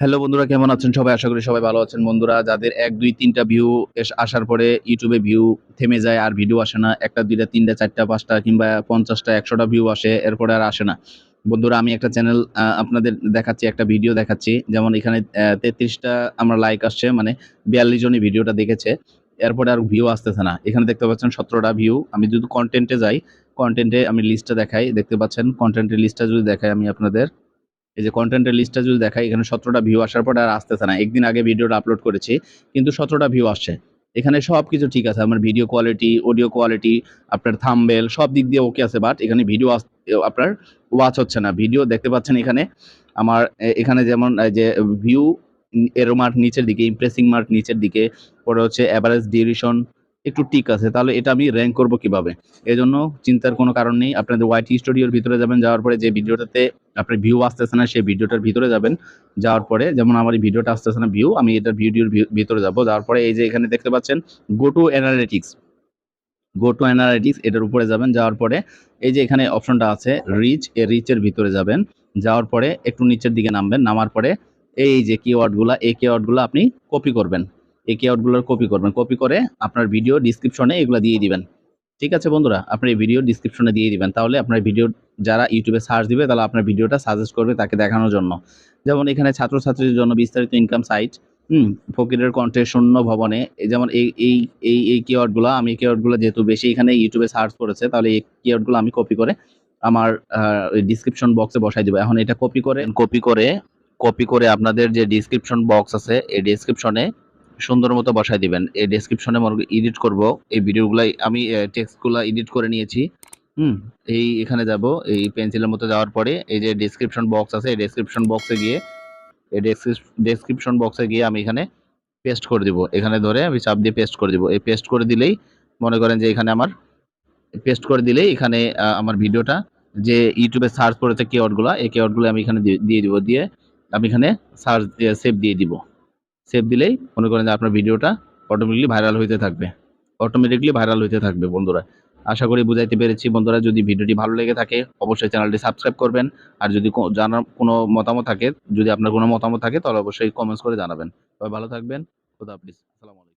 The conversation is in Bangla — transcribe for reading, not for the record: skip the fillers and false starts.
হ্যালো বন্ধুরা, কেমন আছেন সবাই? আশা করি সবাই ভালো আছেন। বন্ধুরা, যাদের ১, ২, ৩ টা ভিউ আসার পরে YouTube এ ভিউ থেমে যায় আর ভিডিও আসে না। ১ টা, ২ টা, ৩ টা, ৪ টা, ৫ টা কিংবা ৫০ টা, ১০০ টা ভিউ আসে, এরপরে আর আসে না। বন্ধুরা, আমি একটা চ্যানেল আপনাদের দেখাচ্ছি, একটা ভিডিও দেখাচ্ছি। যেমন এখানে ৩৩ টা আমার লাইক আসছে, মানে ৪২ জনই ভিডিওটা দেখেছে। এরপরে আর ভিউ আসতেছে না। এখানে দেখতে পাচ্ছেন ১৭ টা ভিউ। আমি যদি কনটেন্টে যাই, কনটেন্টে আমি লিস্টটা দেখাই। দেখতে পাচ্ছেন কনটেন্টের লিস্টটা যদি দেখাই আমি আপনাদের। এই যে কনটেন্টের লিস্টটা যদি দেখাই, এখানে ১৭ টা ভিউ আসার পরে আর আসতেছে না। একদিন আগে ভিডিওটা আপলোড করেছি, কিন্তু ১৭ টা ভিউ আসছে। এখানে সবকিছু ঠিক আছে। আমার ভিডিও কোয়ালিটি, অডিও কোয়ালিটি, আপনার থাম্বনেল সব দিক দিয়ে ওকে আছে। বাট এখানে ভিডিও আপনার ওয়াচ হচ্ছে না। ভিডিও দেখতে পাচ্ছেন এখানে আমার এখানে যেমন এই যে ভিউ এরো মার্ক নিচের দিকে, ইমপ্রেসিং মার্ক নিচের দিকে, পরে হচ্ছে এভারেজ ডিউরেশন একটু ঠিক আছে। তাহলে এটা আমি র‍্যাংক করব কিভাবে? এজন্য চিন্তার কোনো কারণ নেই। আপনাদের ওয়াইটি স্টুডিওর ভিতরে যাবেন, যাওয়ার পরে যে ভিডিওটাতে আপনার ভিউ আসতেছে না সেই ভিডিওটার ভিতরে যাবেন। যাওয়ার পরে যেমন আমার এই ভিডিওটা আসতেছে না ভিউ, আমি এটার ভিডিওর ভিতরে যাব। যাওয়ার পরে এই যে এখানে দেখতে পাচ্ছেন go to analytics, go to analytics এটার উপরে যাবেন। যাওয়ার পরে এই যে এখানে অপশনটা আছে রিচ, এই রিচের ভিতরে যাবেন। যাওয়ার পরে একটু নিচের দিকে নামবেন। নামার পরে এই যে কিওয়ার্ডগুলা, এই কিওয়ার্ডগুলা আপনি কপি করবেন। এই কিওয়ার্ডগুলোর কপি করবেন। কপি করে আপনার ভিডিও ডেসক্রিপশনে এগুলা দিয়ে দিবেন। ঠিক আছে বন্ধুরা? আপনি এই ভিডিও ডেসক্রিপশনে দিয়ে দিবেন। তাহলে আপনার ভিডিও যারা YouTube এ সার্চ দিবে তাহলে আপনার ভিডিওটা সাজেস্ট করবে তাকে দেখানোর জন্য। যেমন এখানে ছাত্রছাত্রীদের জন্য বিস্তারিত ইনকাম সাইট, ফকিরের কণ্ঠে শূন্য ভবনে, এই যেমন এই কিওয়ার্ডগুলা, আমি এই কিওয়ার্ডগুলো যেহেতু বেশি এখানে YouTube এ সার্চ করেছে, তাহলে এই কিওয়ার্ডগুলো আমি কপি করে আমার ওই ডেসক্রিপশন বক্সে বসায় দিব। এখন এটা কপি করে আপনাদের যে ডেসক্রিপশন বক্স আছে এই ডেসক্রিপশনে সুন্দর মতো বসায় দিবেন। এই ডেসক্রিপশনে মনে এডিট করব এই ভিডিওগুলাই, আমি টেক্সটগুলা এডিট করে নিয়েছি। হুম, এই এখানে যাব, এই পেন্সিলের মতো যাওয়ার পরে এই যে ডেসক্রিপশন বক্স আছে, এই ডেসক্রিপশন বক্সে গিয়ে এই ডেসক্রিপশন বক্সে গিয়ে আমি এখানে পেস্ট করে দিব। এখানে ধরে আমি চাপ দিয়ে পেস্ট করে দিব। এই পেস্ট করে দিলেই মনে করেন যে এখানে আমার পেস্ট করে দিলেই এখানে আমার ভিডিওটা যে ইউটিউবে সার্চ করেছে কিওয়ার্ডগুলা, এই কিওয়ার্ডগুলো আমি এখানে দিয়ে দিব। দিয়ে আমি এখানে সার্চ দিয়ে সেভ দিয়ে দিব। সেভ দিলেই মনে করেন যে আপনার ভিডিওটা অটোমেটিকলি ভাইরাল হইতে থাকবে বন্ধুরা। আশা করি বুঝাইতে পেরেছি। বন্ধুরা, যদি ভিডিওটি ভালো লেগে থাকে অবশ্যই চ্যানেলটি সাবস্ক্রাইব করবেন। আর যদি জানার কোনো মতামত থাকে, যদি আপনার কোনো মতামত থাকে তাহলে অবশ্যই কমেন্টস করে জানাবেন। সবাই ভালো থাকবেন। খোদা হাফেজ। আসসালামু আলাইকুম।